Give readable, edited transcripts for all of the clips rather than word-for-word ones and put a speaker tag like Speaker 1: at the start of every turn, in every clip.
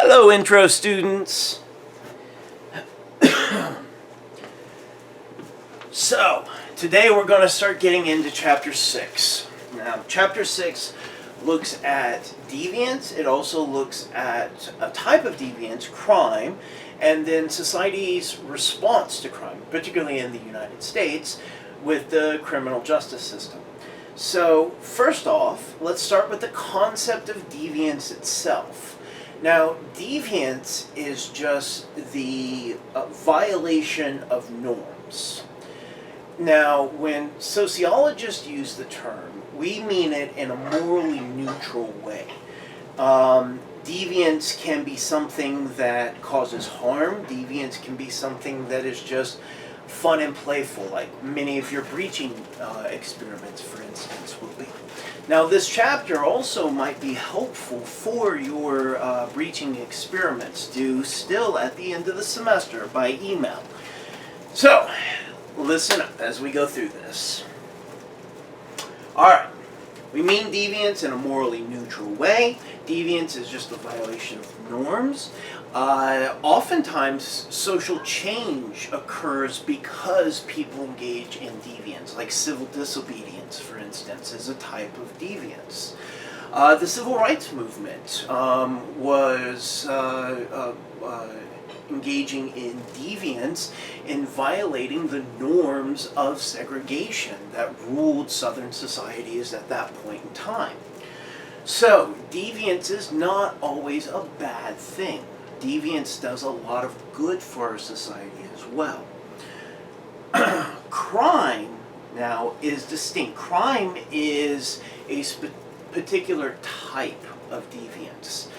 Speaker 1: Hello, intro students. So, today we're going to start getting into Chapter 6. Now, Chapter 6 looks at deviance. It also looks at a type of deviance, crime, and then society's response to crime, particularly in the United States, with the criminal justice system. So, first off, let's start with the concept of deviance itself. Now, deviance is just the violation of norms. Now, when sociologists use the term, we mean it in a morally neutral way. Deviance can be something that causes harm. Deviance can be something that is just fun and playful, like many of your breaching experiments, for instance, will be. Now, this chapter also might be helpful for your breaching experiments due still at the end of the semester by email. So, listen up as we go through this. Alright, we mean deviance in a morally neutral way. Deviance is just a violation of norms. Oftentimes, social change occurs because people engage in deviance, like civil disobedience, for instance, is a type of deviance. The civil rights movement was engaging in deviance in violating the norms of segregation that ruled Southern societies at that point in time. So, deviance is not always a bad thing. Deviance does a lot of good for our society as well. Crime, now, is distinct. Crime is a particular type of deviance.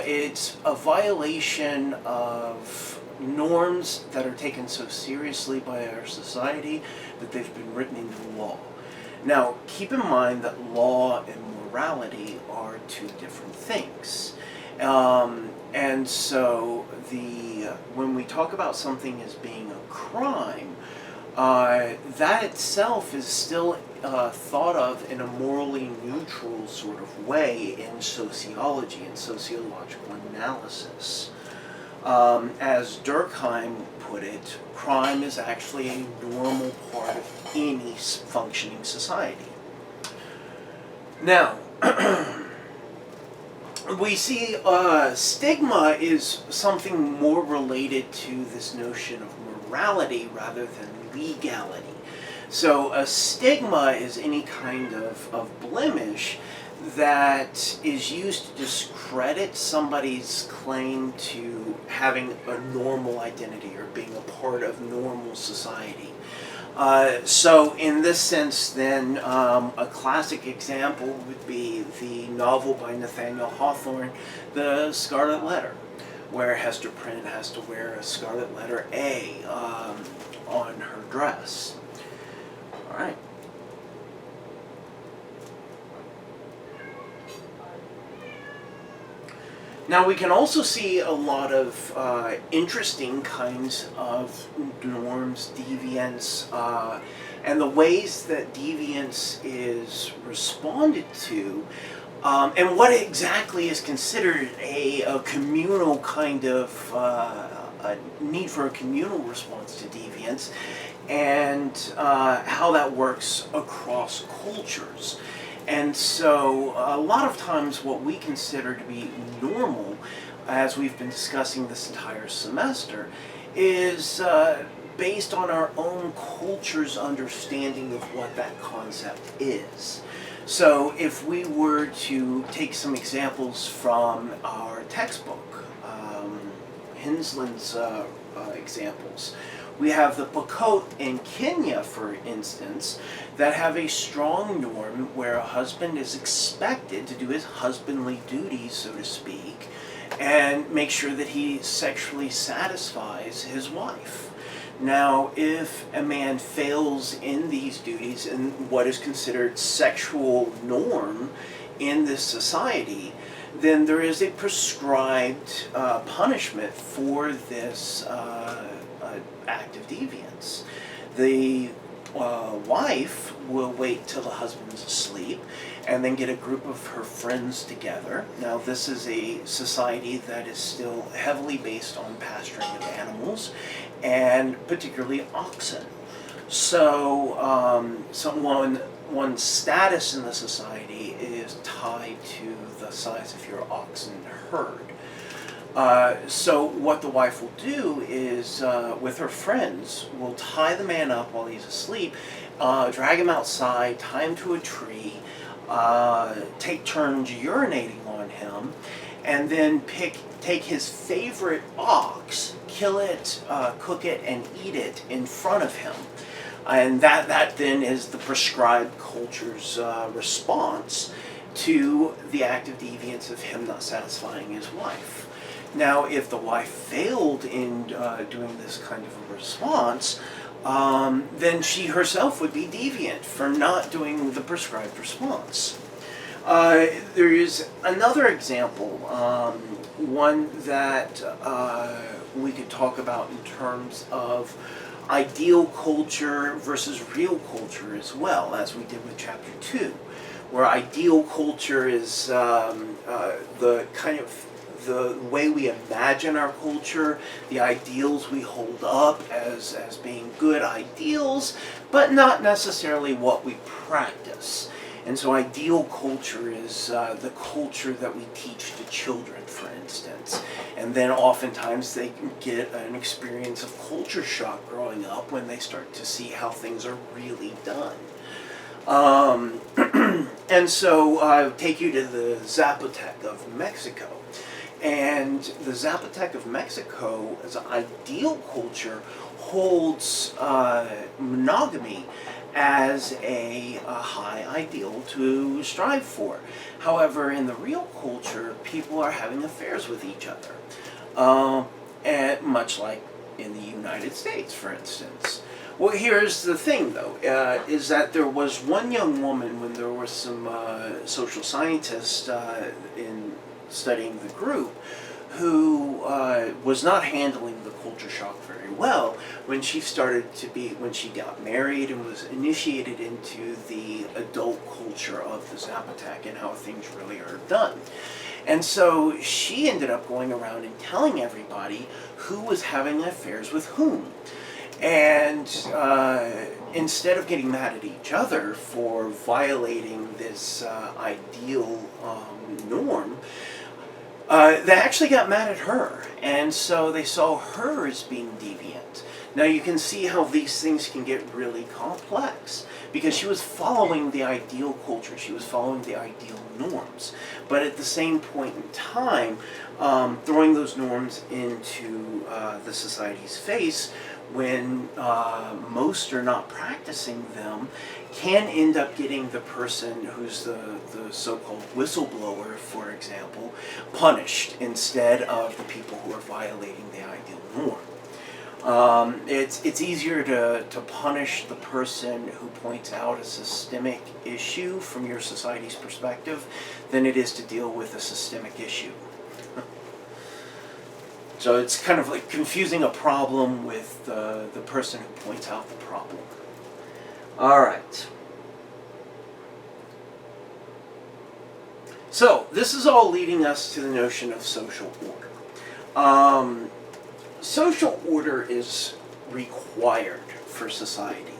Speaker 1: It's a violation of norms that are taken so seriously by our society that they've been written into law. Now, keep in mind that law and morality are two different things. And so when we talk about something as being a crime, that itself is still thought of in a morally neutral sort of way in sociology and sociological analysis. As Durkheim put it, crime is actually a normal part of any functioning society. Now, we see stigma is something more related to this notion of morality rather than legality. So a stigma is any kind of blemish that is used to discredit somebody's claim to having a normal identity or being a part of normal society. So in this sense, then, a classic example would be the novel by Nathaniel Hawthorne, The Scarlet Letter, where Hester Prynne has to wear a scarlet letter A on her dress. All right. Now, we can also see a lot of interesting kinds of norms, deviance, and the ways that deviance is responded to, and what exactly is considered a communal kind of a need for a communal response to deviance, and how that works across cultures. And so a lot of times what we consider to be normal, as we've been discussing this entire semester, is based on our own culture's understanding of what that concept is. So if we were to take some examples from our textbook, Henslin's examples, we have the Pokot in Kenya, for instance, that have a strong norm where a husband is expected to do his husbandly duties, so to speak, and make sure that he sexually satisfies his wife. Now, if a man fails in these duties in what is considered sexual norm in this society, then there is a prescribed punishment for this act of deviance. The wife will wait till the husband's asleep and then get a group of her friends together. Now, this is a society that is still heavily based on pasturing of animals, and particularly oxen. So, one's status in the society is tied to the size of your oxen herd. So what the wife will do is, with her friends, will tie the man up while he's asleep, drag him outside, tie him to a tree, take turns urinating on him, and then take his favorite ox, kill it, cook it, and eat it in front of him. And that then is the prescribed culture's response to the act of deviance of him not satisfying his wife. Now, if the wife failed in doing this kind of a response, then she herself would be deviant for not doing the prescribed response. There is another example, one that we could talk about in terms of ideal culture versus real culture as well, as we did with chapter 2, where ideal culture is the kind of the way we imagine our culture, the ideals we hold up as being good ideals, but not necessarily what we practice. And so ideal culture is the culture that we teach to children, for instance. And then oftentimes they get an experience of culture shock growing up when they start to see how things are really done. And so I take you to the Zapotec of Mexico. And the Zapotec of Mexico, as an ideal culture, holds monogamy as a high ideal to strive for. However, in the real culture, people are having affairs with each other, and much like in the United States, for instance. Well, here's the thing, though, is that there was one young woman when there were some social scientists in studying the group who was not handling the culture shock very well when she got married and was initiated into the adult culture of the Zapotec and how things really are done. And so she ended up going around and telling everybody who was having affairs with whom. And instead of getting mad at each other for violating this ideal norm, they actually got mad at her, and so they saw her as being deviant. Now you can see how these things can get really complex, because she was following the ideal culture, she was following the ideal norms, but at the same point in time, throwing those norms into the society's face when most are not practicing them can end up getting the person who's the so-called whistleblower, for example, punished instead of the people who are violating the ideal norm. It's easier to punish the person who points out a systemic issue from your society's perspective than it is to deal with a systemic issue. So it's kind of like confusing a problem with the person who points out the problem. All right. So this is all leading us to the notion of social order. Social order is required for society.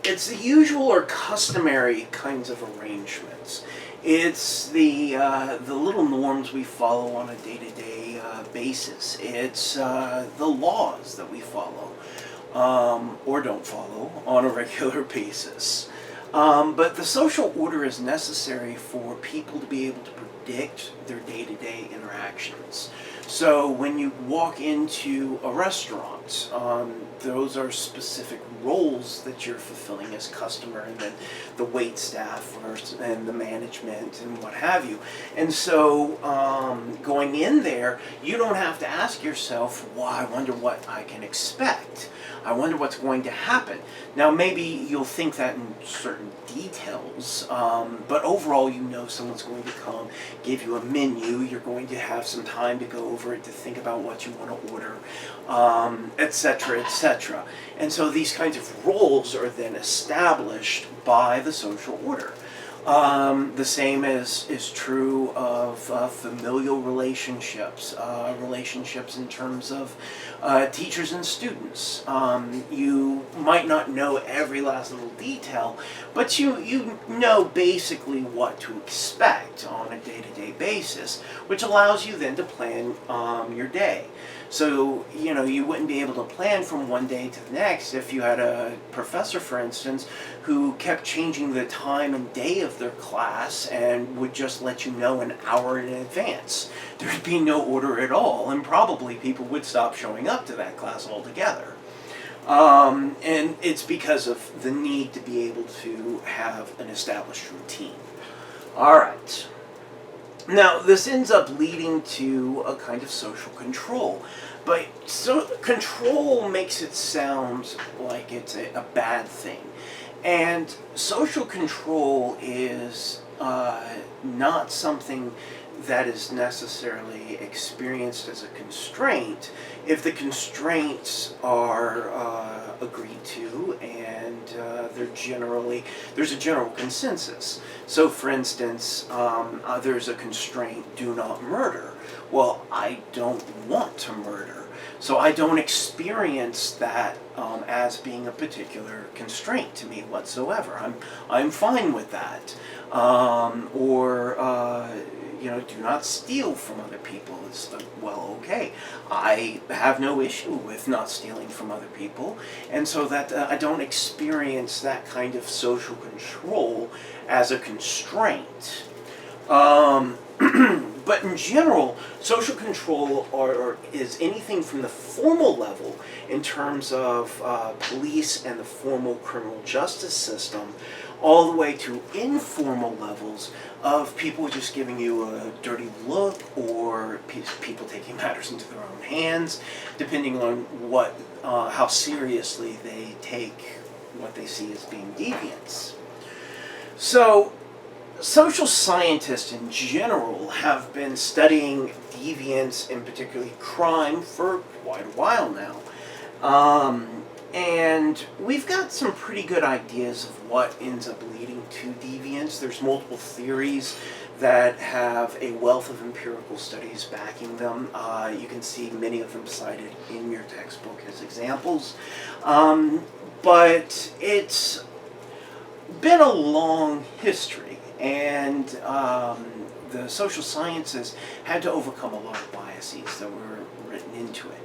Speaker 1: It's the usual or customary kinds of arrangements. It's the little norms we follow on a day-to-day basis. It's the laws that we follow or don't follow on a regular basis. But the social order is necessary for people to be able to predict their day-to-day interactions. So when you walk into a restaurant, those are specific roles that you're fulfilling as customer, and then the wait staff and the management and what have you. And so going in there, you don't have to ask yourself, well, I wonder what I can expect. I wonder what's going to happen. Now maybe you'll think that in certain certain details, but overall you know someone's going to come, give you a menu, you're going to have some time to go over it, to think about what you want to order, etc., etc. And so these kinds of roles are then established by the social order. The same is true of familial relationships, relationships in terms of teachers and students. You might not know every last little detail, but you know basically what to expect on a day-to-day basis, which allows you then to plan your day. So, you know, you wouldn't be able to plan from one day to the next if you had a professor, for instance, who kept changing the time and day of their class and would just let you know an hour in advance. There'd be no order at all, and probably people would stop showing up to that class altogether. And it's because of the need to be able to have an established routine. All right. Now, this ends up leading to a kind of social control, but so control makes it sound like it's a bad thing. And social control is not something that is necessarily experienced as a constraint if the constraints are agreed to and there's a general consensus. So for instance, there's a constraint, do not murder. Well, I don't want to murder, so I don't experience that as being a particular constraint to me whatsoever. I'm fine with that. You know, do not steal from other people. It's like, well, okay, I have no issue with not stealing from other people, and so that I don't experience that kind of social control as a constraint. But in general, social control is anything from the formal level in terms of police and the formal criminal justice system, all the way to informal levels of people just giving you a dirty look, or people taking matters into their own hands, depending on how seriously they take what they see as being deviance. So, social scientists in general have been studying deviance, and particularly crime, for quite a while now. And we've got some pretty good ideas of what ends up leading to deviance. There's multiple theories that have a wealth of empirical studies backing them. You can see many of them cited in your textbook as examples. But it's been a long history, and the social sciences had to overcome a lot of biases that were written into it.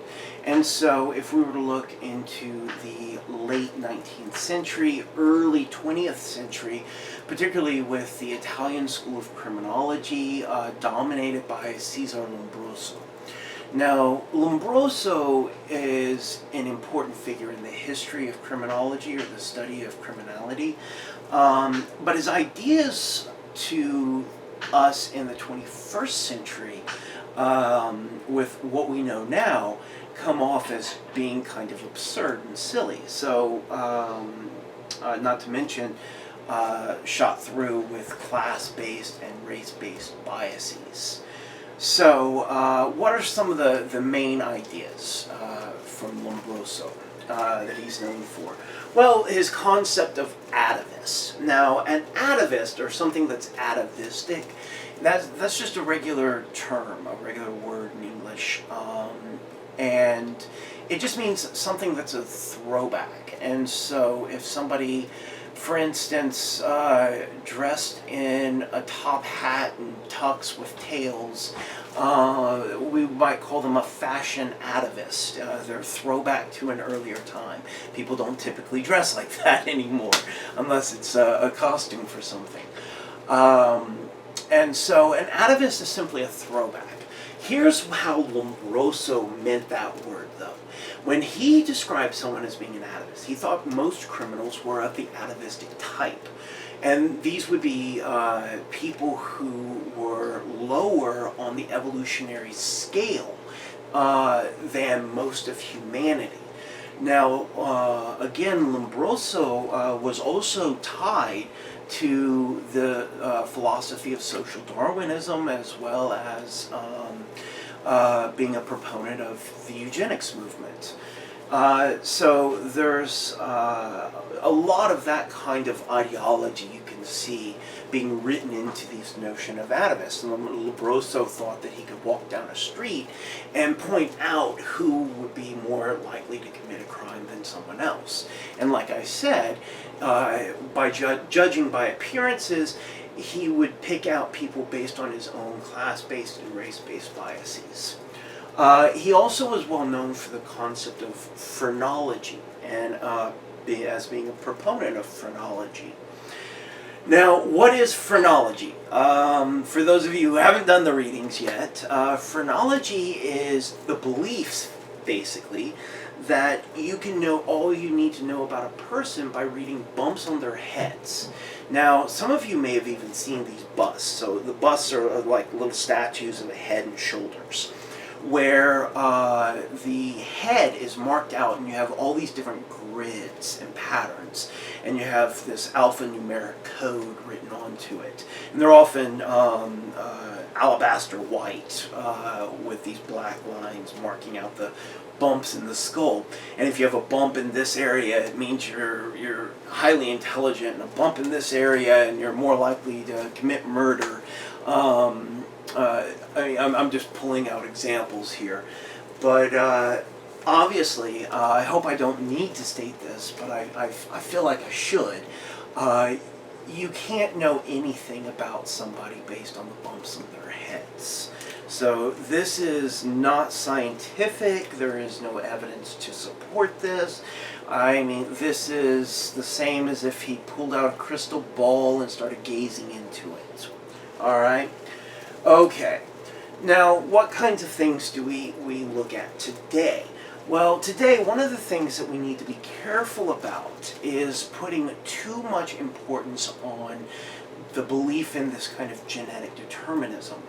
Speaker 1: And so if we were to look into the late 19th century, early 20th century, particularly with the Italian school of criminology dominated by Cesare Lombroso. Now, Lombroso is an important figure in the history of criminology, or the study of criminality, but his ideas to us in the 21st century, with what we know now, come off as being kind of absurd and silly. So, not to mention, shot through with class-based and race-based biases. So, what are some of the main ideas from Lombroso that he's known for? Well, his concept of atavist. Now, an atavist, or something that's atavistic, that's just a regular term, a regular word in English, and it just means something that's a throwback. And so if somebody, for instance, dressed in a top hat and tux with tails, we might call them a fashion atavist. They're a throwback to an earlier time. People don't typically dress like that anymore, unless it's a costume for something. And so an atavist is simply a throwback. Here's how Lombroso meant that word, though. When he described someone as being an atavist, he thought most criminals were of the atavistic type. And these would be people who were lower on the evolutionary scale than most of humanity. Now, again, Lombroso was also tied to the philosophy of social Darwinism, as well as being a proponent of the eugenics movement. So there's a lot of that kind of ideology you can see being written into this notion of atavists. And Lombroso thought that he could walk down a street and point out who would be more likely to commit a crime than someone else. And like I said, by judging by appearances, he would pick out people based on his own class-based and race-based biases. He also was well known for the concept of phrenology, and as being a proponent of phrenology. Now, what is phrenology? For those of you who haven't done the readings yet, phrenology is the beliefs, basically, that you can know all you need to know about a person by reading bumps on their heads. Now, some of you may have even seen these busts. So the busts are like little statues of a head and shoulders, where the head is marked out and you have all these different grids and patterns, and you have this alphanumeric code written onto it. And they're often alabaster white with these black lines marking out the bumps in the skull. And if you have a bump in this area, it means you're highly intelligent, and a bump in this area and you're more likely to commit murder. I'm just pulling out examples here, but obviously, I hope I don't need to state this, but I feel like I should. You can't know anything about somebody based on the bumps on their heads. So this is not scientific. There is no evidence to support this. I mean, this is the same as if he pulled out a crystal ball and started gazing into it. All right? Okay. Now, what kinds of things do we look at today? Well, today, one of the things that we need to be careful about is putting too much importance on the belief in this kind of genetic determinism.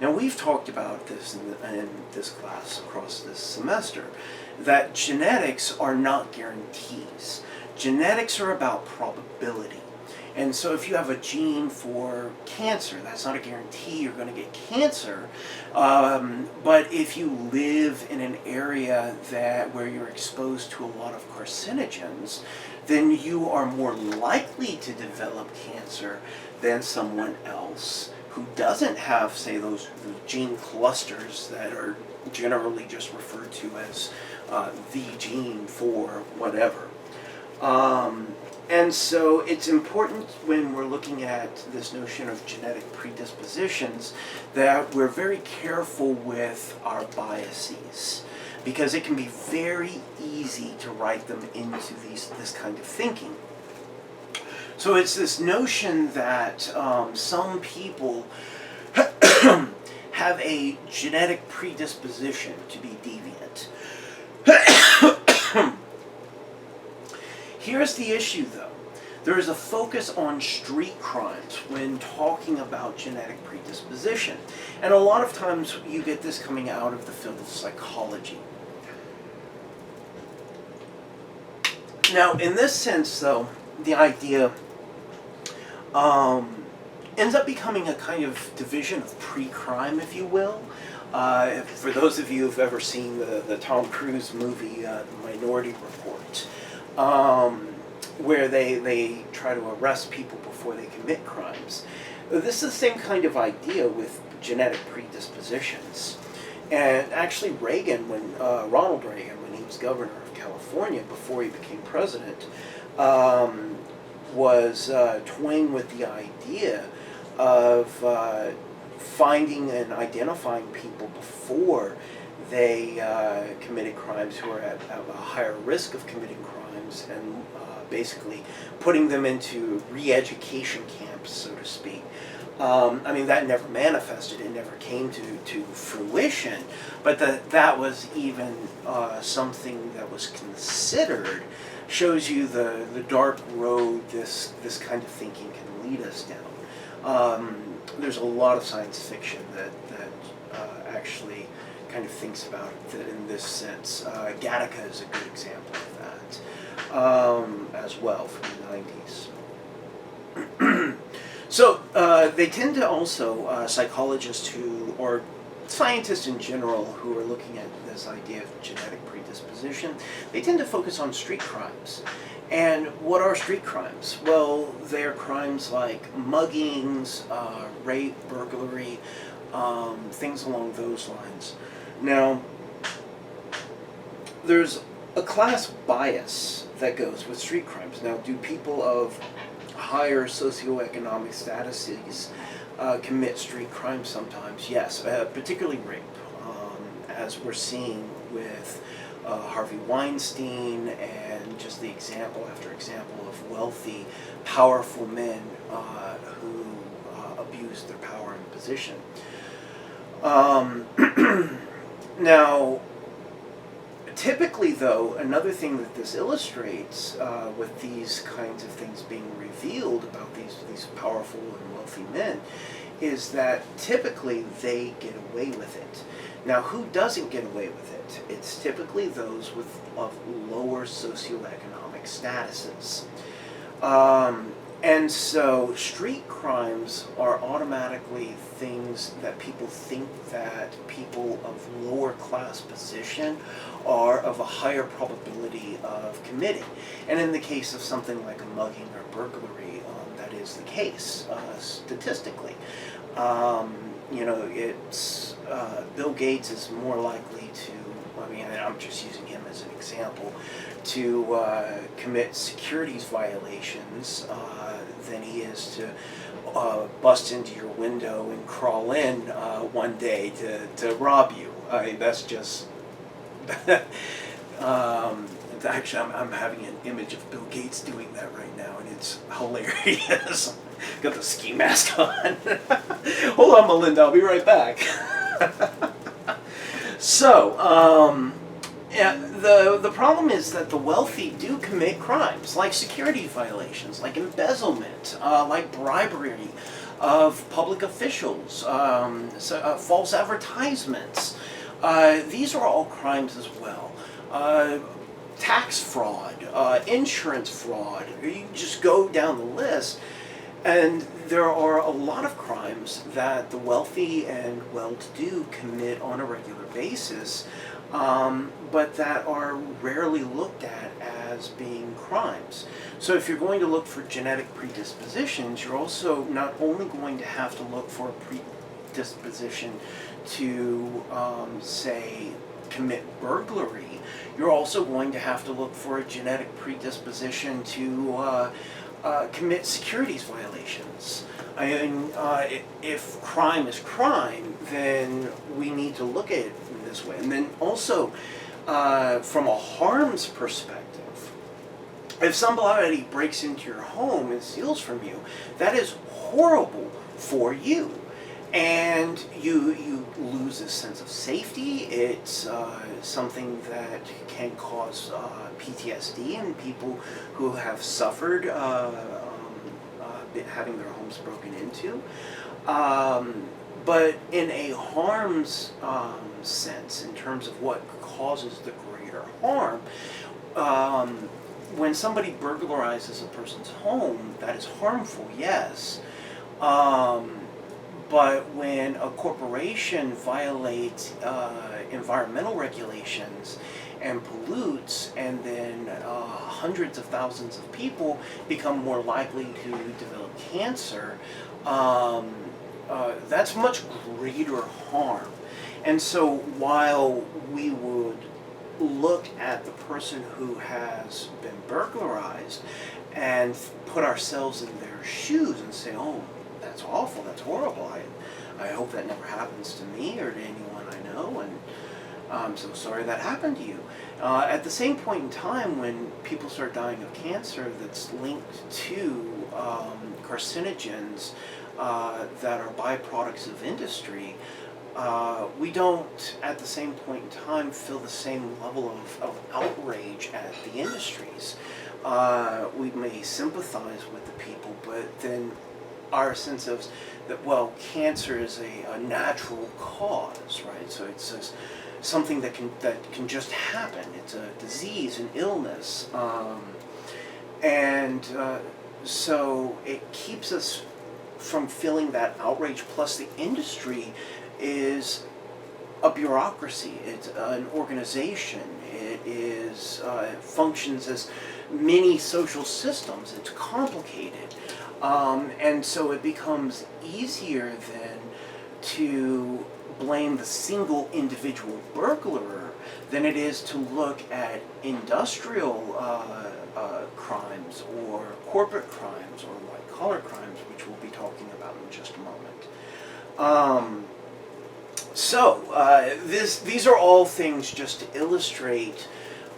Speaker 1: Now, we've talked about this in this class across this semester, that genetics are not guarantees. Genetics are about probability. And so if you have a gene for cancer, that's not a guarantee you're going to get cancer. But if you live in an area where you're exposed to a lot of carcinogens, then you are more likely to develop cancer than someone else who doesn't have, say, those gene clusters that are generally just referred to as the gene for whatever. And so it's important when we're looking at this notion of genetic predispositions that we're very careful with our biases, because it can be very easy to write them into this kind of thinking. So it's this notion that some people have a genetic predisposition to be deviant. Here's the issue, though. There is a focus on street crimes when talking about genetic predisposition. And a lot of times you get this coming out of the field of psychology. Now, in this sense, though, the idea ends up becoming a kind of division of pre-crime, if you will. For those of you who've ever seen the Tom Cruise movie, The Minority Report, where they try to arrest people before they commit crimes. This is the same kind of idea with genetic predispositions. And actually Ronald Reagan, when he was governor of California before he became president, was toying with the idea of finding and identifying people before they committed crimes who are at a higher risk of committing crimes, and basically putting them into re-education camps, so to speak. I mean, that never manifested, it never came to fruition, but that was even something that was considered, shows you the dark road this kind of thinking can lead us down. There's a lot of science fiction that actually kind of thinks about it in this sense. Gattaca is a good example of that as well from the 90s. So they tend to also, psychologists who, or scientists in general who are looking at this idea of genetic predisposition, they tend to focus on street crimes. And what are street crimes? Well, they're crimes like muggings, rape, burglary, things along those lines. Now, there's a class bias that goes with street crimes. Now, do people of higher socioeconomic statuses commit street crimes sometimes? Yes, particularly rape, as we're seeing with Harvey Weinstein and just the example after example of wealthy, powerful men who abuse their power and position. Now, typically, though, another thing that this illustrates with these kinds of things being revealed about these powerful and wealthy men is that typically they get away with it. Now, who doesn't get away with it? It's typically those of lower socioeconomic statuses. And so street crimes are automatically things that people think that people of lower class position are of a higher probability of committing. And in the case of something like a mugging or burglary, that is the case statistically. It's Bill Gates is more likely to, I'm just using him as an example, to commit securities violations than he is to bust into your window and crawl in one day to rob you. That's just... actually, I'm having an image of Bill Gates doing that right now, and it's hilarious. Got the ski mask on. Hold on, Melinda, I'll be right back. So, the problem is that the wealthy do commit crimes, like security violations, like embezzlement, like bribery of public officials, false advertisements. These are all crimes as well. Tax fraud, insurance fraud, you just go down the list. And there are a lot of crimes that the wealthy and well-to-do commit on a regular basis, but that are rarely looked at as being crimes. So if you're going to look for genetic predispositions, you're also not only going to have to look for a predisposition to, say, commit burglary, you're also going to have to look for a genetic predisposition to commit securities violations. If crime is crime, then we need to look at it in this way. And then also, from a harms perspective, if somebody breaks into your home and steals from you, that is horrible for you. And you lose a sense of safety. It's something that can cause PTSD in people who have suffered having their homes broken into. But in a harms sense, in terms of what causes the greater harm, when somebody burglarizes a person's home, that is harmful, yes. But when a corporation violates environmental regulations and pollutes, and then hundreds of thousands of people become more likely to develop cancer, that's much greater harm. And so while we would look at the person who has been burglarized and put ourselves in their shoes and say, oh, that's awful, that's horrible, I hope that never happens to me or to anyone I know, and I'm so sorry that happened to you. At the same point in time, when people start dying of cancer that's linked to carcinogens that are byproducts of industry, we don't, at the same point in time, feel the same level of outrage at the industries. We may sympathize with the people, but then our sense of that, well, cancer is a natural cause, right? So it's something that can just happen. It's a disease, an illness, and so it keeps us from feeling that outrage. Plus, the industry is a bureaucracy. It's an organization. It functions as many social systems. It's complicated, and so it becomes easier then to blame the single individual burglar than it is to look at industrial crimes or corporate crimes or white-collar crimes, which we'll be talking about in just a moment. These are all things just to illustrate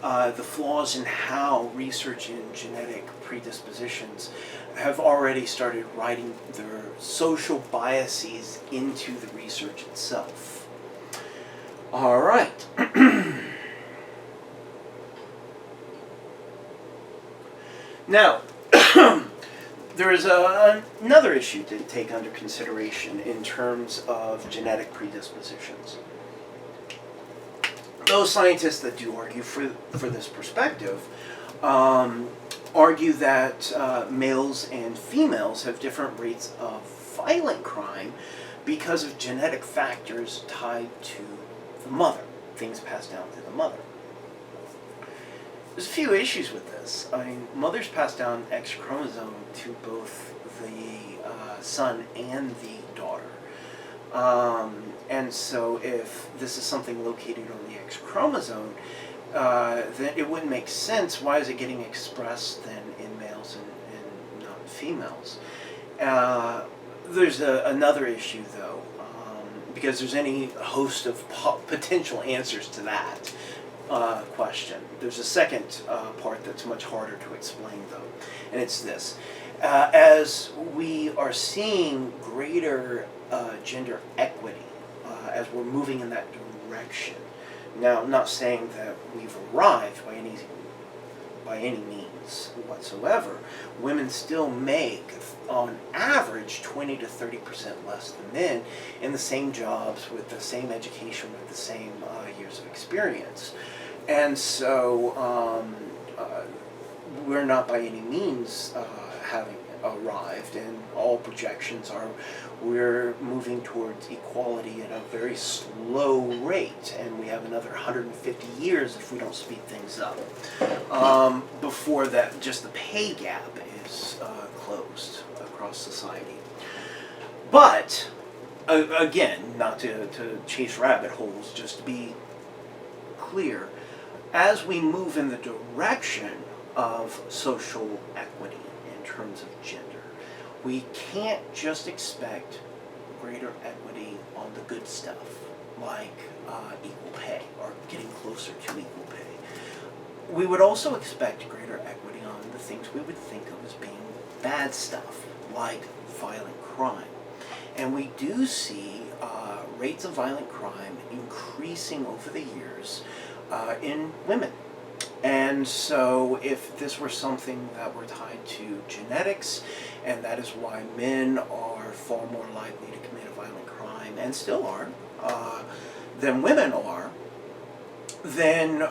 Speaker 1: the flaws in how research in genetic predispositions have already started writing their social biases into the research itself. All right. Now, there is another issue to take under consideration in terms of genetic predispositions. Those scientists that do argue for this perspective argue that males and females have different rates of violent crime because of genetic factors tied to the mother, things passed down to the mother. There's a few issues with this. I mean, mothers pass down X chromosome to both the son and the daughter. And so if this is something located on the X chromosome, then it wouldn't make sense. Why is it getting expressed then in males and not in females? There's another issue, though, because there's any host of potential answers to that question. There's a second part that's much harder to explain, though, and it's this. As we are seeing greater gender equity, as we're moving in that direction. Now, I'm not saying that we've arrived by any means whatsoever. Women still make, on average, 20 to 30% less than men in the same jobs, with the same education, with the same years of experience. And so we're not by any means having arrived, and all projections are we're moving towards equality at a very slow rate, and we have another 150 years if we don't speed things up before that just the pay gap is closed across society. But again, not to chase rabbit holes, just to be clear, as we move in the direction of social equity in terms of gender, we can't just expect greater equity on the good stuff, like equal pay, or getting closer to equal pay. We would also expect greater equity on the things we would think of as being bad stuff, like violent crime. And we do see rates of violent crime increasing over the years in women. And so if this were something that were tied to genetics, and that is why men are far more likely to commit a violent crime, and still are, than women are, then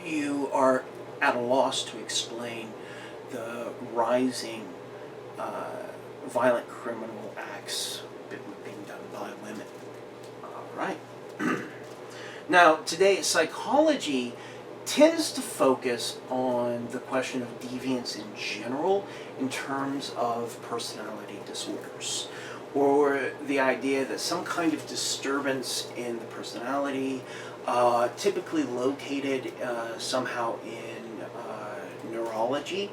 Speaker 1: you are at a loss to explain the rising violent criminal acts being done by women. All right. Now, today, psychology tends to focus on the question of deviance in general in terms of personality disorders, or the idea that some kind of disturbance in the personality, typically located somehow in neurology,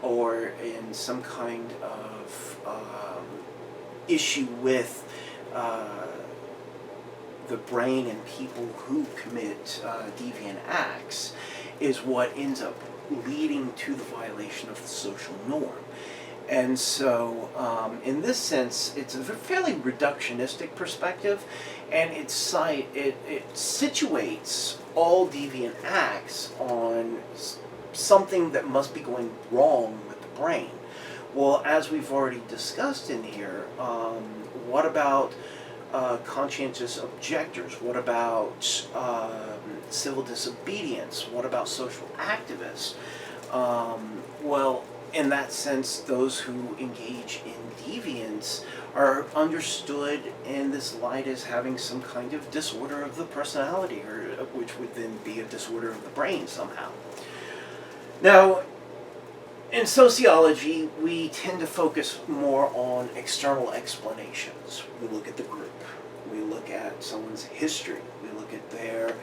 Speaker 1: or in some kind of issue with the brain in people who commit deviant acts, is what ends up leading to the violation of the social norm. And so in this sense, it's a fairly reductionistic perspective, and it situates all deviant acts on something that must be going wrong with the brain, Well, as we've already discussed in here, what about conscientious objectors? What about civil disobedience? What about social activists? Well, in that sense, those who engage in deviance are understood in this light as having some kind of disorder of the personality, or which would then be a disorder of the brain somehow. Now, in sociology, we tend to focus more on external explanations. We look at the group. We look at someone's history. We look at their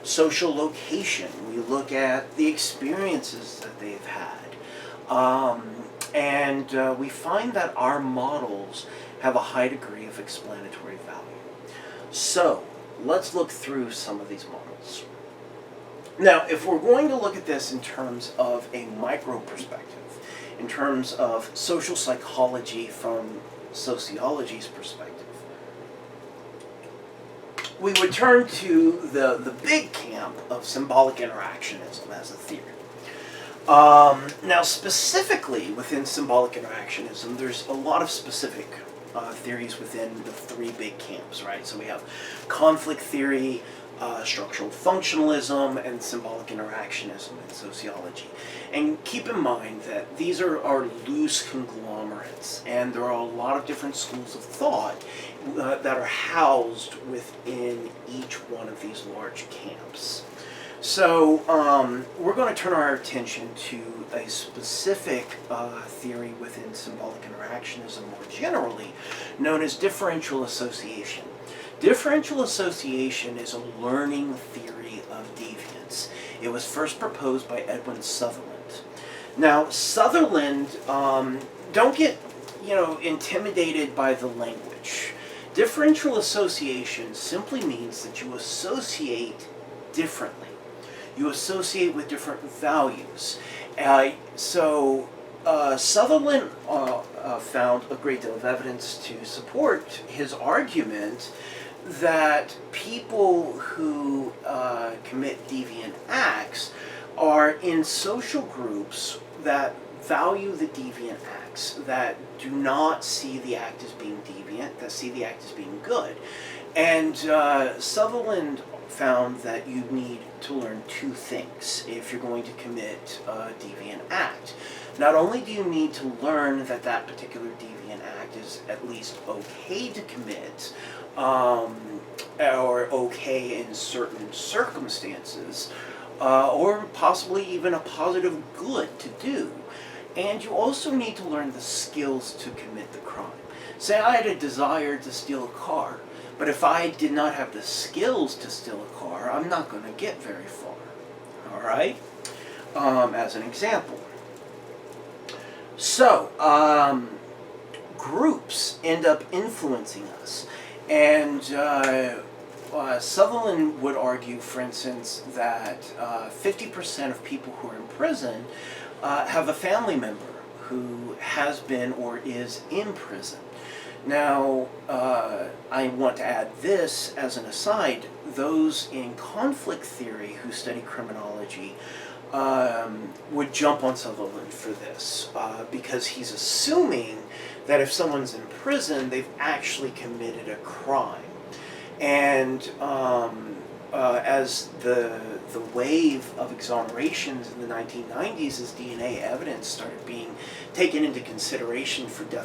Speaker 1: social location. We look at the experiences that they've had. And we find that our models have a high degree of explanatory value. So, let's look through some of these models. Now, if we're going to look at this in terms of a micro perspective, in terms of social psychology from sociology's perspective, we would turn to the big camp of symbolic interactionism as a theory. Now, specifically within symbolic interactionism, there's a lot of specific theories within the three big camps, right? So we have conflict theory, structural functionalism, and symbolic interactionism in sociology. And keep in mind that these are loose conglomerates, and there are a lot of different schools of thought that are housed within each one of these large camps. So we're going to turn our attention to a specific theory within symbolic interactionism more generally, known as differential association. Differential association is a learning theory of deviance. It was first proposed by Edwin Sutherland. Now, Sutherland, don't get intimidated by the language. Differential association simply means that you associate differently. You associate with different values. Sutherland found a great deal of evidence to support his argument that people who commit deviant acts are in social groups that value the deviant acts, that do not see the act as being deviant, that see the act as being good. And Sutherland found that you need to learn two things if you're going to commit a deviant act. Not only do you need to learn that that particular deviant act is at least okay to commit, or okay in certain circumstances, or possibly even a positive good to do, and you also need to learn the skills to commit the crime. Say I had a desire to steal a car, but if I did not have the skills to steal a car, I'm not going to get very far. All right? As an example. So, groups end up influencing us. And Sutherland would argue, for instance, that 50% of people who are in prison have a family member who has been or is in prison. Now, I want to add this as an aside. Those in conflict theory who study criminology would jump on Sutherland for this, because he's assuming that if someone's in prison, they've actually committed a crime. And as the wave of exonerations in the 1990s, as DNA evidence started being taken into consideration for death